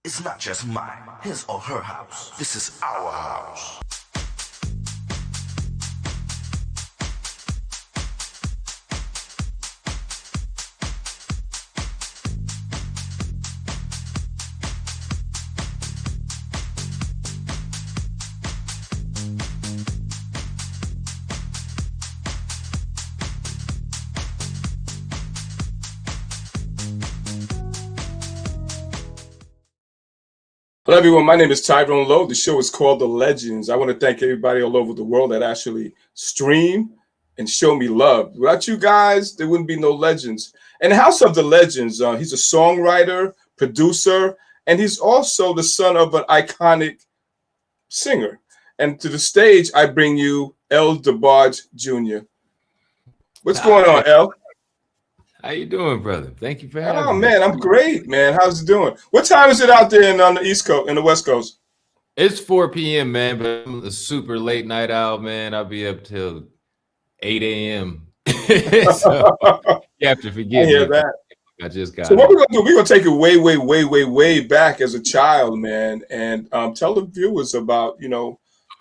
It's not just mine, his or her house. This is our house. Hello, everyone. My name is Tyrone Lowe. The show is called The Legends. I want to thank everybody all over the world that actually stream and show me love. Without you guys, there wouldn't be no legends. And House of the Legends, he's a songwriter, producer, and he's also the son of an iconic singer. And to the stage, I bring you L. Debarge Jr. What's going Hi, on, L? how you doing, brother? Thank you for Oh, having me. man, I'm great, man. How's it doing? What time is it out there on the East Coast, in the West Coast? It's 4 p.m., man, but I'm a super late night owl, man. I'll be up till 8 a.m. So you have to I forgive hear me, man. that. I just So got what we're up. gonna do? We're gonna take it way, way, way, way, way back as a child, man, and tell the viewers about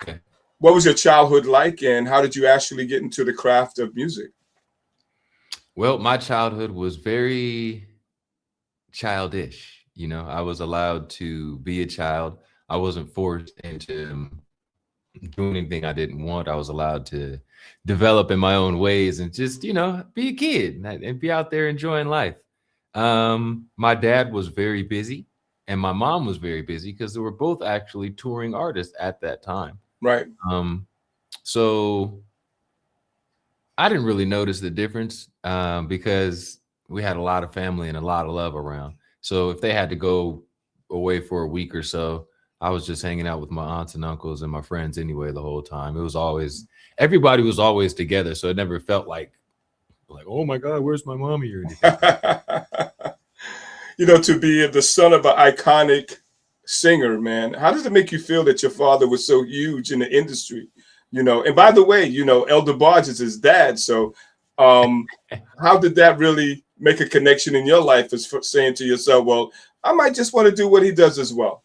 Okay. what was your childhood like, and how did you actually get into the craft of music? Well, my childhood was very childish. I was allowed to be a child. I wasn't forced into doing anything I didn't want. I was allowed to develop in my own ways and just, be a kid and be out there enjoying life. My dad was very busy and my mom was very busy because they were both actually touring artists at that time. Right. Um, so I didn't really notice the difference because we had a lot of family and a lot of love around. So if they had to go away for a week or so, I was just hanging out with my aunts and uncles and my friends anyway the whole time. It was always everybody was always together, so it never felt like oh my god, where's my mommy or anything. To be the son of an iconic singer, man. How does it make you feel that your father was so huge in the industry? And by the way, Elder Barge is his dad. So, um, how did that really make a connection in your life as for saying to yourself, well, I might just want to do what he does as well?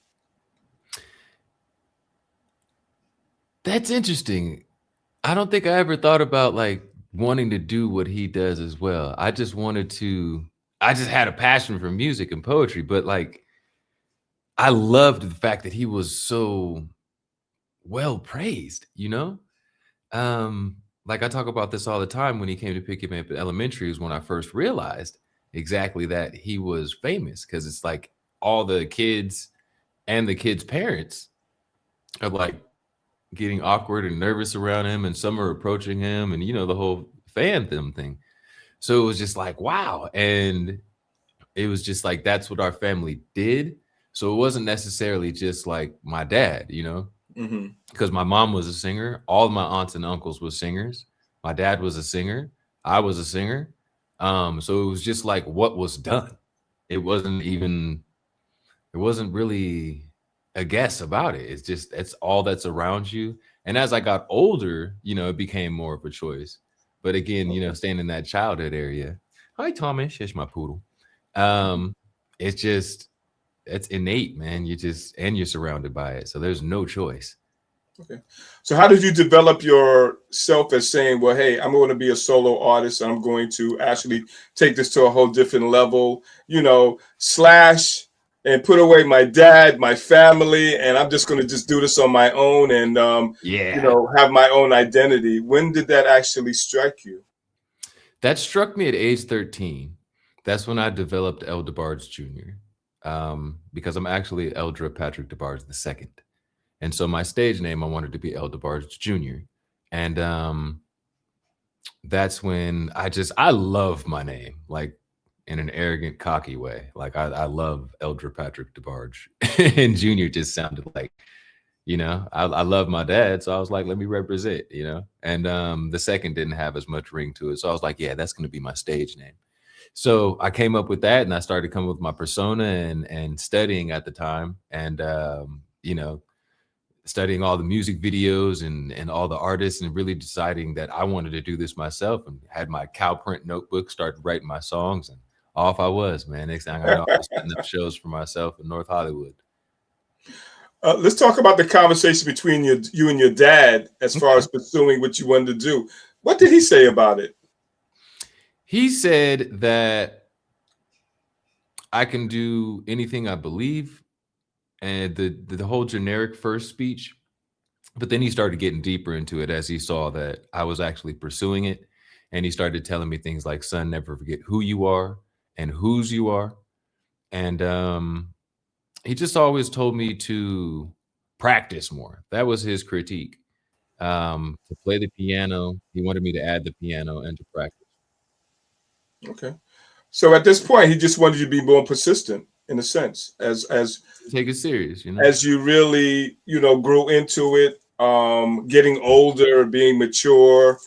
That's interesting. I don't think I ever thought about like wanting to do what he does as well. I just had a passion for music and poetry, but like I loved the fact that he was so well praised, like I talk about this all the time. When he came to pick him up at elementary was when I first realized exactly that he was famous, because it's like all the kids and the kids' parents are like getting awkward and nervous around him, and some are approaching him, and the whole fandom thing. So it was just like wow, and it was just like that's what our family did. So it wasn't necessarily just like my dad, Hmm. because my mom was a singer. All of my aunts and uncles were singers. My dad was a singer. I was a singer. So it was just like what was done. It wasn't even. It wasn't really a guess about it. It's just it's all that's around you. And as I got older, it became more of a choice. But again, Okay. staying in that childhood area. Hi, Thomas. Here's my poodle. Um, it's just it's innate, man. You're surrounded by it, so there's no choice. Okay. So how did you develop yourself as saying, well, hey, I'm going to be a solo artist and I'm going to actually take this to a whole different level, slash and put away my dad, my family, and I'm just going to just do this on my own and, Yeah. have my own identity. When did that actually strike you? That struck me at age 13. That's when I developed El DeBarge Jr. Because I'm actually Eldra Patrick DeBarge the second. And so my stage name, I wanted to be El DeBarge Jr. And that's when I love my name, like in an arrogant, cocky way. Like I love Eldra Patrick DeBarge. And Jr. just sounded like, I love my dad. So I was like, let me represent. And the second didn't have as much ring to it. So I was like, yeah, that's going to be my stage name. So I came up with that, and I started coming with my persona and studying at the time, and studying all the music videos and all the artists, and really deciding that I wanted to do this myself, and had my cow print notebook, started writing my songs, and off I was, man. Next thing I know, I was setting up shows for myself in North Hollywood. Let's talk about the conversation between you and your dad as far as pursuing what you wanted to do. What did he say about it? He said that I can do anything I believe, and the whole generic first speech. But then he started getting deeper into it as he saw that I was actually pursuing it, and he started telling me things like, "Son, never forget who you are and whose you are." And he just always told me to practice more. That was his critique. To play the piano, he wanted me to add the piano and to practice. Okay. So at this point, he just wanted you to be more persistent in a sense, Take it serious, you know? as you really, grew into it, getting older, being mature,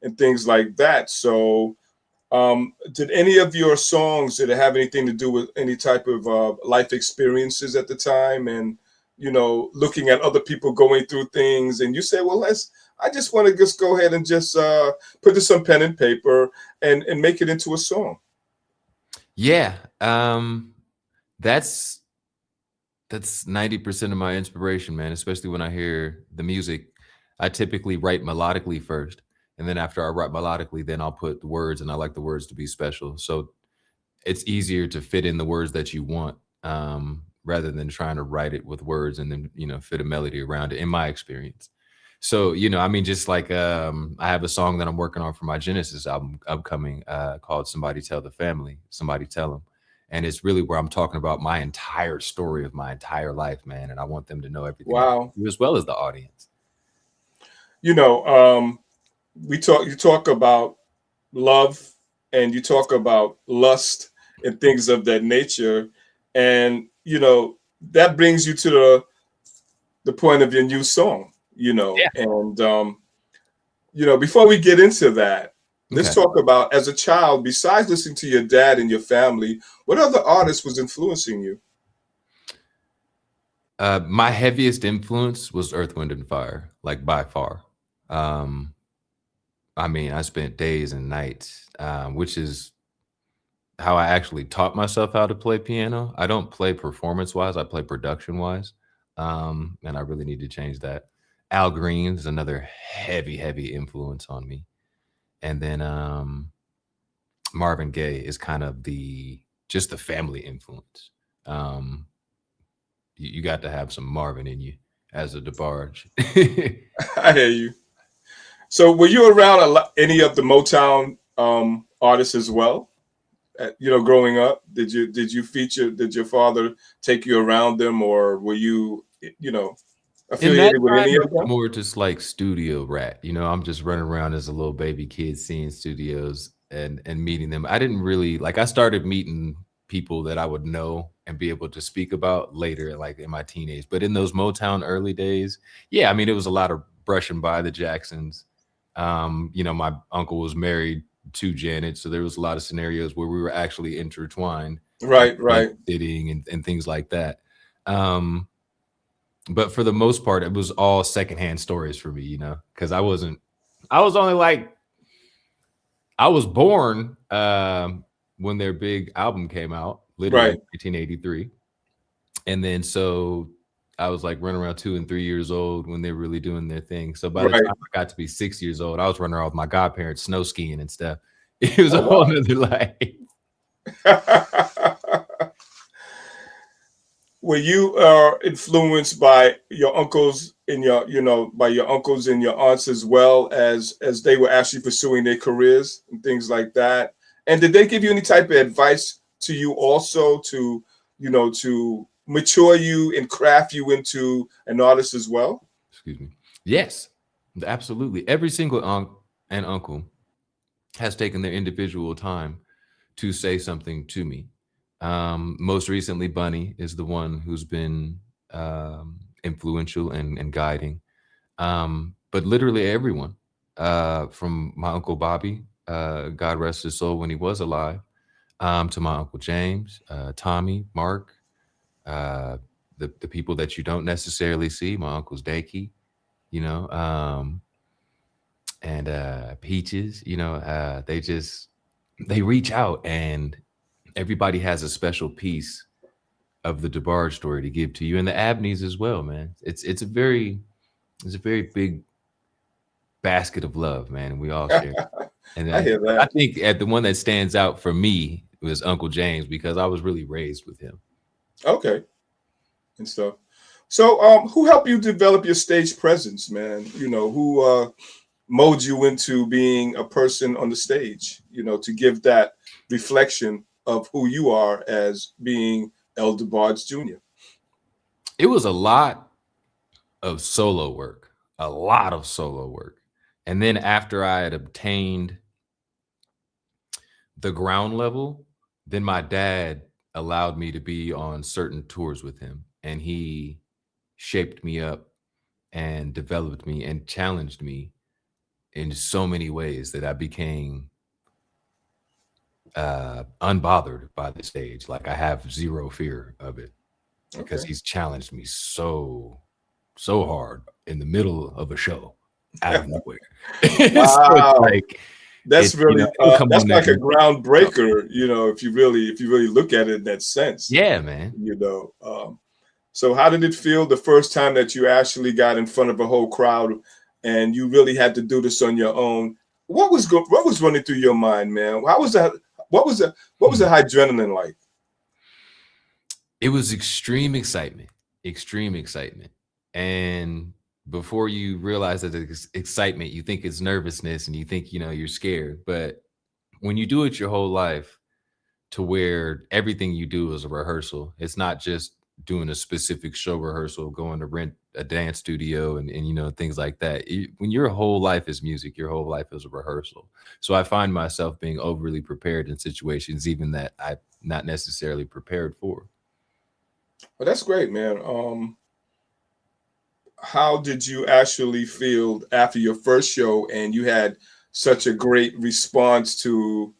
and things like that. So, did any of your songs did it have anything to do with any type of life experiences at the time, and looking at other people going through things, and you say, well, let's. I just want to just go ahead and just put this on pen and paper and make it into a song. Yeah. That's that's 90% of my inspiration, man, especially when I hear the music. I typically write melodically first, and then after I write melodically, then I'll put the words, and I like the words to be special. So it's easier to fit in the words that you want, rather than trying to write it with words and then fit a melody around it, in my experience. So I mean, just like I have a song that I'm working on for my Genesis album upcoming, called "Somebody Tell the Family," somebody tell them. And it's really where I'm talking about my entire story of my entire life, man, and I want them to know everything I've Wow. been through, as well as the audience. You know, um, you talk about love and you talk about lust and things of that nature, and that brings you to the point of your new song. Yeah. And before we get into that, let's Okay. talk about, as a child, besides listening to your dad and your family, what other artist was influencing you? My heaviest influence was Earth, Wind, and Fire, like by far. Um, I mean, I spent days and nights, which is how I actually taught myself how to play piano. I don't play performance wise, I play production wise. And I really need to change that. Al Green is another heavy, heavy influence on me. And then Marvin Gaye is kind of the just the family influence. Um, you got to have some Marvin in you as a Debarge. I hear you. So, were you around any of the Motown artists as well? Growing up, did you feature? Did your father take you around them, or were you, In that affiliated with time, any it of was them? more just like studio rat. I'm just running around as a little baby kid seeing studios and meeting them. I didn't really like I started meeting people that I would know and be able to speak about later, like in my teenage. But in those Motown early days, yeah, I mean it was a lot of brushing by the Jacksons. My uncle was married to Janet, so there was a lot of scenarios where we were actually intertwined, like Right, right. babysitting and things like that. Um, but for the most part, it was all secondhand stories for me, because I was only like, I was born when their big album came out, literally Right, in 1983. And then so I was like running around 2 and 3 years old when they were really doing their thing. So by the right. time I got to be 6 years old, I was running around with my godparents snow skiing and stuff. It was a Oh whole wow. nother life. Were you influenced by your uncles and by your uncles and your aunts, as well as they were actually pursuing their careers and things like that? And did they give you any type of advice to you also to mature you and craft you into an artist as well? Excuse me. Yes, absolutely. Every single aunt and uncle has taken their individual time to say something to me. Most recently, Bunny is the one who's been influential and guiding. But literally everyone, from my uncle Bobby, God rest his soul when he was alive, to my uncle James, Tommy, Mark, uh, the people that you don't necessarily see, my uncles Dakey, you know, um, and Peaches, they reach out, and everybody has a special piece of the Debarge story to give to you, and the Abneys as well, man. It's a very big basket of love, man, and we all share. And I hear I that. think at the one that stands out for me was Uncle James because I was really raised with him. Okay, and stuff. So, who helped you develop your stage presence, man? You know, who mold you into being a person on the stage? You know, to give that reflection of who you are as being El DeBarge Jr. It was a lot of solo work, a lot of solo work. And then after I had obtained the ground level, then my dad allowed me to be on certain tours with him. And he shaped me up and developed me and challenged me in so many ways that I became unbothered by the stage. Like I have zero fear of it because Okay. he's challenged me so hard in the middle of a show out of nowhere. So it's Wow. like That's really he'll come that's on like there. a groundbreaker, you know, if you really look at it in that sense, Yeah, man. you know. So how did it feel the first time that you actually got in front of a whole crowd and you really had to do this on your own? What was running through your mind, man? How was that? What was the adrenaline like? It was extreme excitement, extreme excitement. And before you realize that it's excitement, you think it's nervousness and you think, you know, you're scared. But when you do it your whole life to where everything you do is a rehearsal, it's not just doing a specific show rehearsal, going to rent a dance studio and you know, things like that. When your whole life is music, your whole life is a rehearsal. So I find myself being overly prepared in situations, even that I'm not necessarily prepared for. Well, that's great, man. How did you actually feel after your first show and you had such a great response to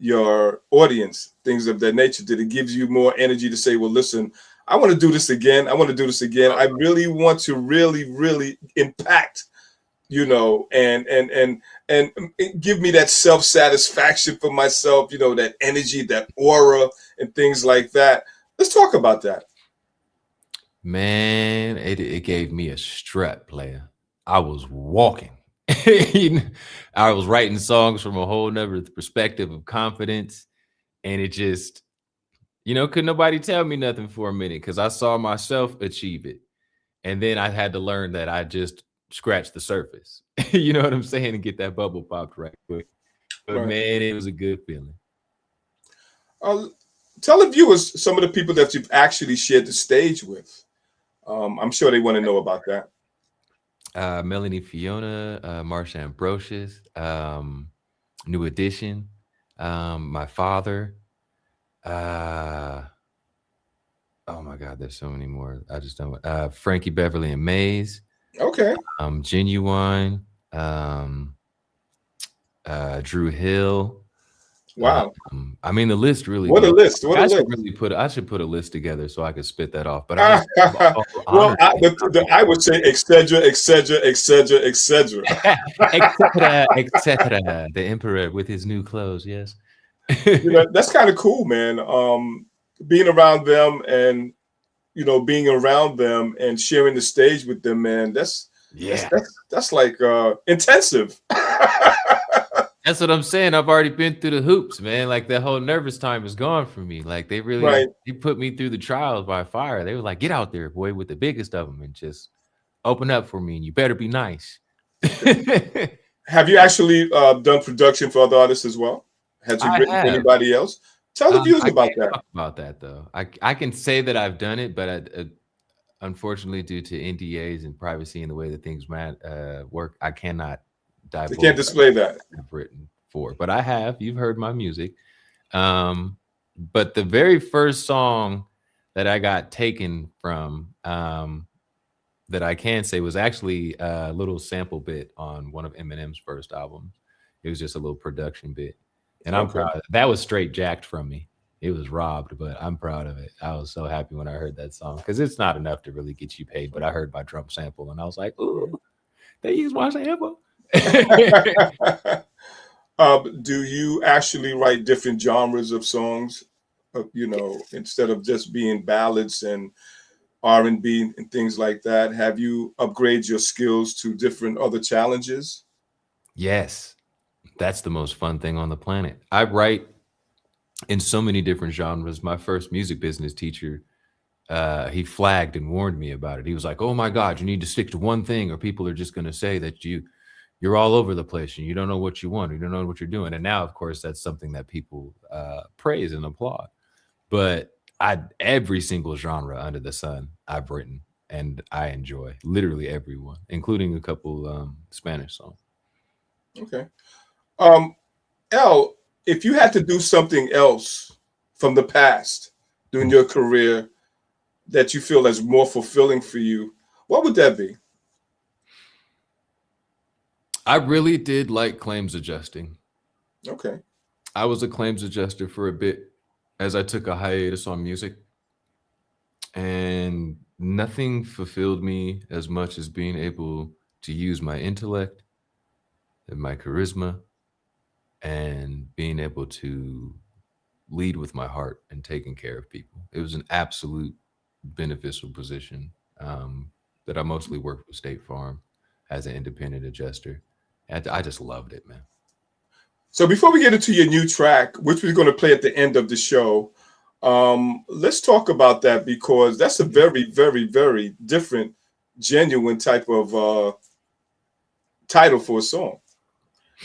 your audience, things of that nature? Did it give you more energy to say, well, listen, I want to do this again. I want to do this again. I really want to really impact, you know, and give me that self-satisfaction for myself, you know, that energy, that aura and things like that. Let's talk about that. Man, it gave me a strut, player. I was walking. I was writing songs from a whole nother perspective of confidence. And it just, you know, could nobody tell me nothing for a minute because I saw myself achieve it. And then I had to learn that I just scratched the surface. You know what I'm saying? And get that bubble popped right quick. But Right. man, it was a good feeling. Tell the viewers some of the people that you've actually shared the stage with. I'm sure they want to know about that. Melanie Fiona, Marsha Ambrosius, New Edition, my father. Oh my God, there's so many more. I just don't. Frankie Beverly and Mays. Okay. Genuine. Drew Hill. Wow. I mean, the list really What a goes. list. What a list. I should put a list together so I could spit that off. But well, I would say etc. etc. etc. The emperor with his new clothes. Yes. You know, that's kind of cool, man. Being around them and, you know, being around them and sharing the stage with them, man. That's like intensive. That's what I'm saying. I've already been through the hoops, man. Like that whole nervous time is gone for me. Like they really, they put me through the trials by fire. They were like, get out there, boy, with the biggest of them and just open up for me. And you better be nice. Have you actually done production for other artists as well? Have you written for anybody else? Tell the viewers about that. Talk about that though. I can say that I've done it, but unfortunately, due to NDAs and privacy and the way that things work, I cannot divulge. You can't display that. I've written for, but I have. You've heard my music. But the very first song that I got taken from, that I can say was actually a little sample bit on one of Eminem's first albums. It was just a little production bit. And I'm proud of it. That was straight jacked from me. It was robbed, but I'm proud of it. I was so happy when I heard that song because it's not enough to really get you paid. But I heard my drum sample and I was like, "Ooh, they use my sample." Do you actually write different genres of songs instead of just being ballads and R&B and things like that? Have you upgraded your skills to different other challenges? Yes, that's the most fun thing on the planet. I write in so many different genres. My first music business teacher, he flagged and warned me about it. He was like, "Oh my God, you need to stick to one thing, or people are just going to say that you're all over the place and you don't know what you want, you don't know what you're doing." And now, of course, that's something that people praise and applaud. But every single genre under the sun I've written and I enjoy literally everyone, including a couple Spanish songs. Okay. Um, L, if you had to do something else from the past during your career that you feel is more fulfilling for you, what would that be? I really did like claims adjusting. Okay. I was a claims adjuster for a bit as I took a hiatus on music, and nothing fulfilled me as much as being able to use my intellect and my charisma and being able to lead with my heart and taking care of people. It was an absolute beneficial position that I mostly worked with State Farm as an independent adjuster. And I just loved it, man. So before we get into your new track, which we're going to play at the end of the show, let's talk about that because that's a very, very, very different, genuine type of title for a song.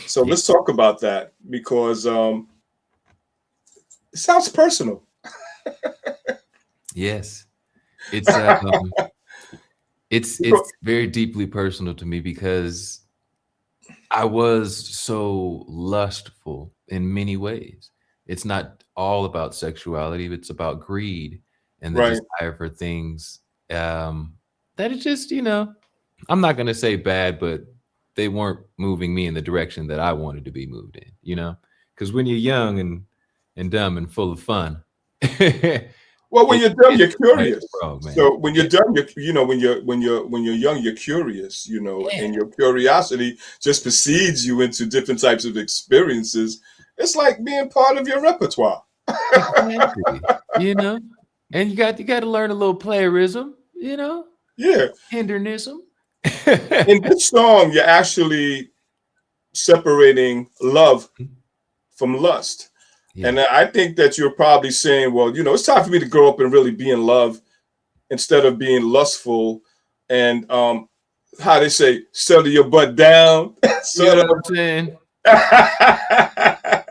So let's talk about that because it sounds personal. Yes, it's it's very deeply personal to me because I was so lustful in many ways. It's not all about sexuality, it's about greed and the Right. desire for things that is just, I'm not going to say bad, but they weren't moving me in the direction that I wanted to be moved in. Because when you're young and dumb and full of fun, Well, when you're dumb, you're it's curious. wrong, man. So when you're dumb, when you're young, you're curious, and your curiosity just precedes you into different types of experiences. It's like being part of your repertoire. Exactly. And you got to learn a little playerism, Yeah. hindernism. In this song, you're actually separating love from lust. Yeah. And I think that you're probably saying, well, it's time for me to grow up and really be in love instead of being lustful and how they say, settle your butt down. You know what I'm saying?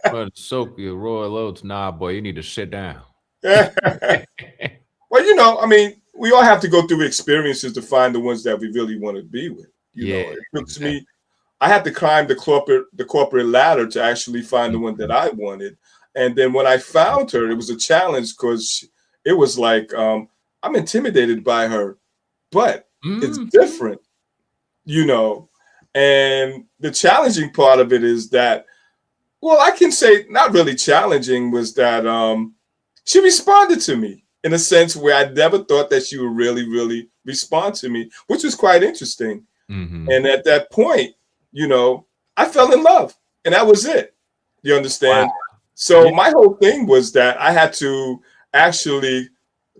But soak your royal oats. Nah, boy, you need to sit down. Well, I mean, we all have to go through experiences to find the ones that we really want to be with. It took me, I had to climb the corporate ladder to actually find the one that I wanted. And then when I found her, it was a challenge because it was like, I'm intimidated by her, but it's different, And the challenging part of it is that, well, I can say not really challenging was that she responded to me in a sense where I never thought that she would really, really respond to me, which was quite interesting. Mm-hmm. And at that point, I fell in love and that was it. You understand? Wow. So my whole thing was that I had to actually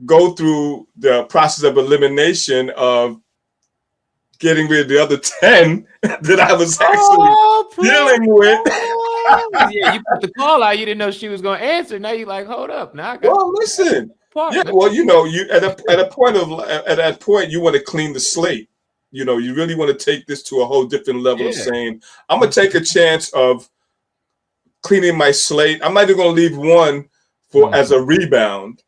go through the process of elimination of getting rid of the other 10 that I was actually dealing with. Yeah, you put the call out. You didn't know she was going to answer. Now you're like, hold up. Now I got. Well, listen. Yeah, well, you at that point you want to clean the slate. You really want to take this to a whole different level of saying, I'm gonna take a chance of cleaning my slate. I'm not even gonna leave one for as a rebound.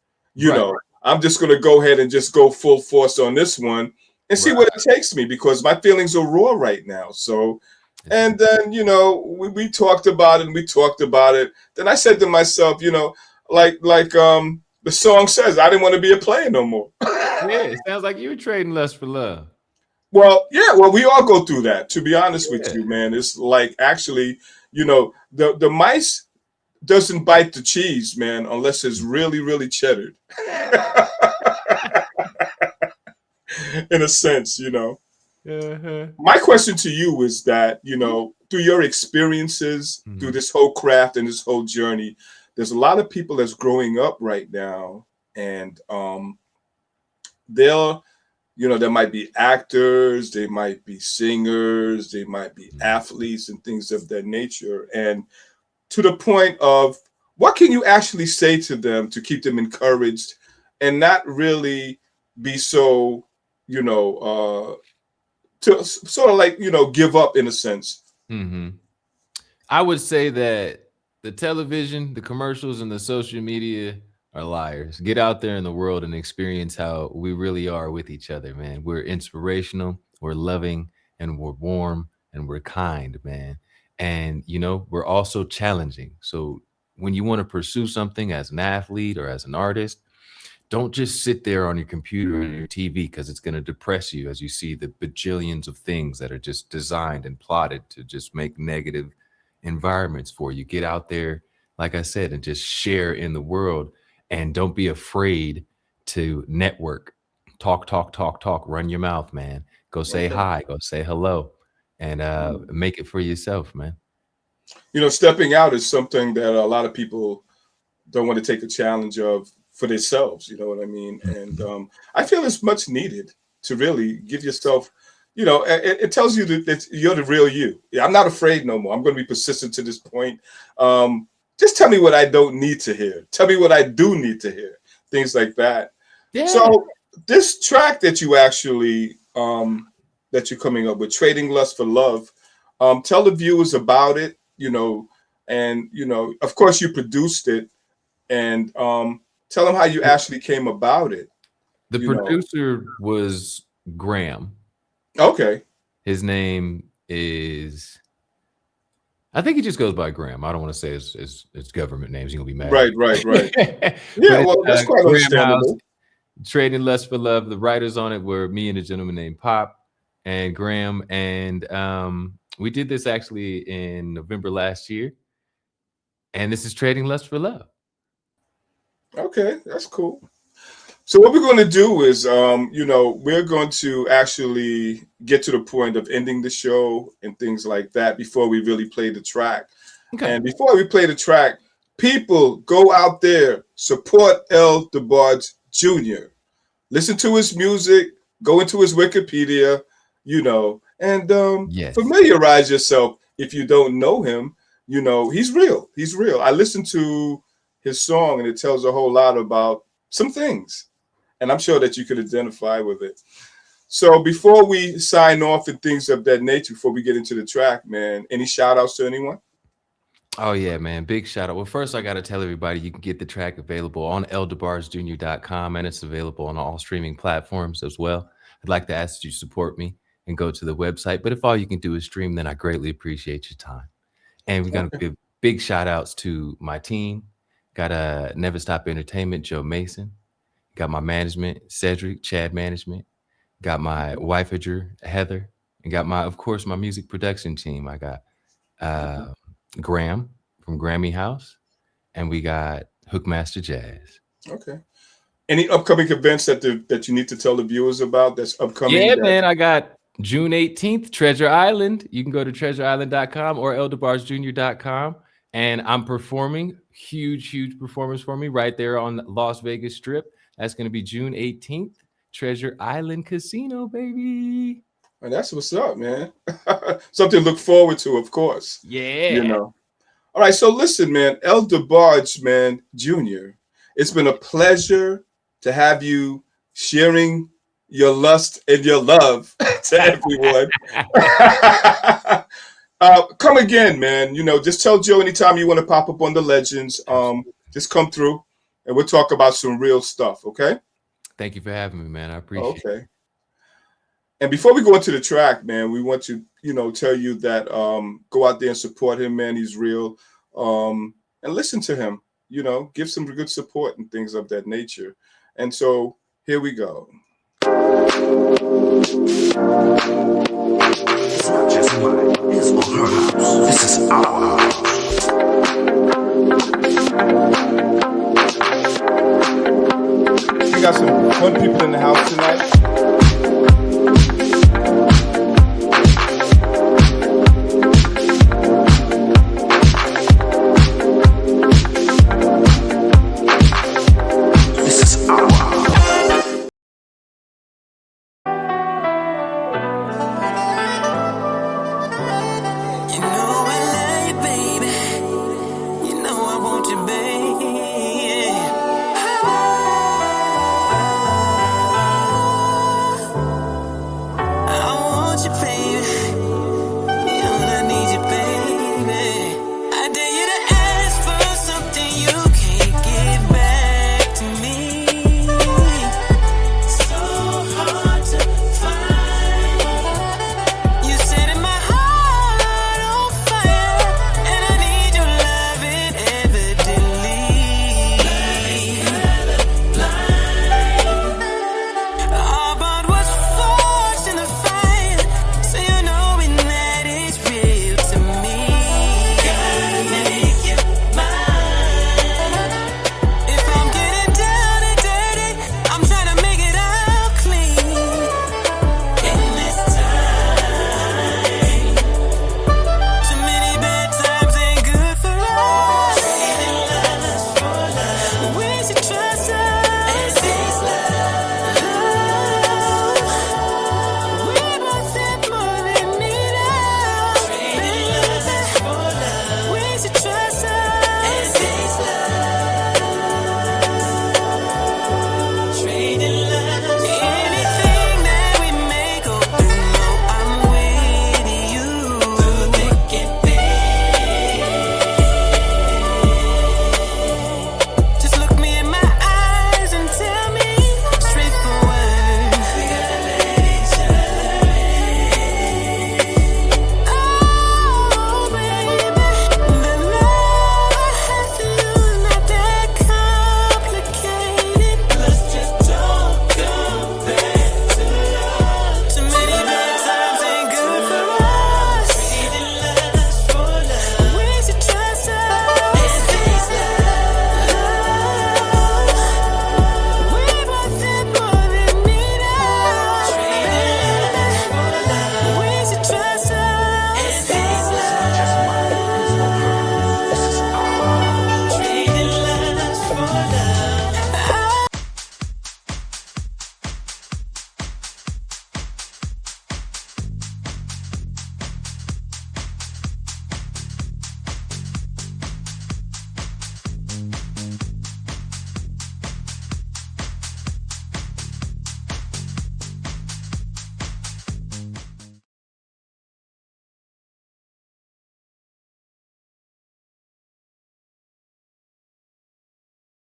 I'm just gonna go ahead and just go full force on this one and see what it takes me because my feelings are raw right now. So, and then we talked about it and we talked about it. Then I said to myself, like the song says, I didn't want to be a player no more. Yeah, it sounds like you were trading lust for love. Well, yeah, we all go through that. To be honest with you, man, it's like actually, the mice doesn't bite the cheese, man, unless it's really, really cheddared. In a sense, My question to you is that, through your experiences, through this whole craft and this whole journey, there's a lot of people that's growing up right now, and they'll, there might be actors, they might be singers, they might be athletes and things of that nature. And to the point of, what can you actually say to them to keep them encouraged and not really be so, to sort of like, give up in a sense? Mm-hmm. I would say that the television, the commercials, and the social media are liars. Get out there in the world and experience how we really are with each other, man. We're inspirational, we're loving, and we're warm, and we're kind, man. And, we're also challenging. So when you want to pursue something as an athlete or as an artist, don't just sit there on your computer and your TV, because it's going to depress you as you see the bajillions of things that are just designed and plotted to just make negative environments for you. Get out there, like I said, and just share in the world. And don't be afraid to network. Talk, run your mouth, man. Go say hi, go say hello, and make it for yourself, man. Stepping out is something that a lot of people don't want to take the challenge of for themselves, you know what I mean? And I feel it's much needed to really give yourself, it tells you that you're the real you. Yeah, I'm not afraid no more. I'm going to be persistent to this point. Just tell me what I don't need to hear. Tell me what I do need to hear. Things like that. Yeah. So this track that you actually, that you're coming up with, Trading Lust for Love, tell the viewers about it, and, of course you produced it, and tell them how you actually came about it. The producer was Graham. Okay. His name is, I think he just goes by Graham. I don't want to say his government names. He's going to be mad. Right. Yeah, well, that's quite understandable. Trading Lust for Love. The writers on it were me and a gentleman named Pop and Graham. And we did this actually in November last year. And this is Trading Lust for Love. Okay, that's cool. So what we're going to do is, we're going to actually get to the point of ending the show and things like that before we really play the track. Okay. And before we play the track, people, go out there, support L. Debarge Jr. Listen to his music, go into his Wikipedia, and familiarize yourself. If you don't know him, he's real. He's real. I listened to his song, and it tells a whole lot about some things. And I'm sure that you could identify with it. So before we sign off and things of that nature, before we get into the track, man, any shout outs to anyone? Oh, yeah, man. Big shout out. Well, first, I got to tell everybody you can get the track available on ldebargejr.com, and it's available on all streaming platforms as well. I'd like to ask that you support me and go to the website. But if all you can do is stream, then I greatly appreciate your time. And we're going to give big shout outs to my team. Got a Never Stop Entertainment, Joe Mason. Got my management, Cedric, Chad Management. Got my wifager, Heather. And got of course, my music production team. I got Graham from Grammy House. And we got Hookmaster Jazz. Okay. Any upcoming events that you need to tell the viewers about that's upcoming? Yeah, man. I got June 18th, Treasure Island. You can go to treasureisland.com or ldebargejr.com. And I'm performing, huge performance for me right there on Las Vegas Strip. That's going to be June 18th, Treasure Island Casino, baby. And that's what's up, man. Something to look forward to, of course. Yeah. All right, so listen, man, L. Debarge, man, Jr., it's been a pleasure to have you sharing your lust and your love to everyone. Come again, man. Just tell Joe anytime you want to pop up on the Legends. Just come through, and we'll talk about some real stuff. Okay. Thank you for having me, man. I appreciate it. Okay. And before we go into the track, man, we want to, tell you that go out there and support him, man. He's real. And listen to him. Give some good support and things of that nature. And so here we go. It's not just mine, it's on her house. This is our house. We got some fun people in the house tonight.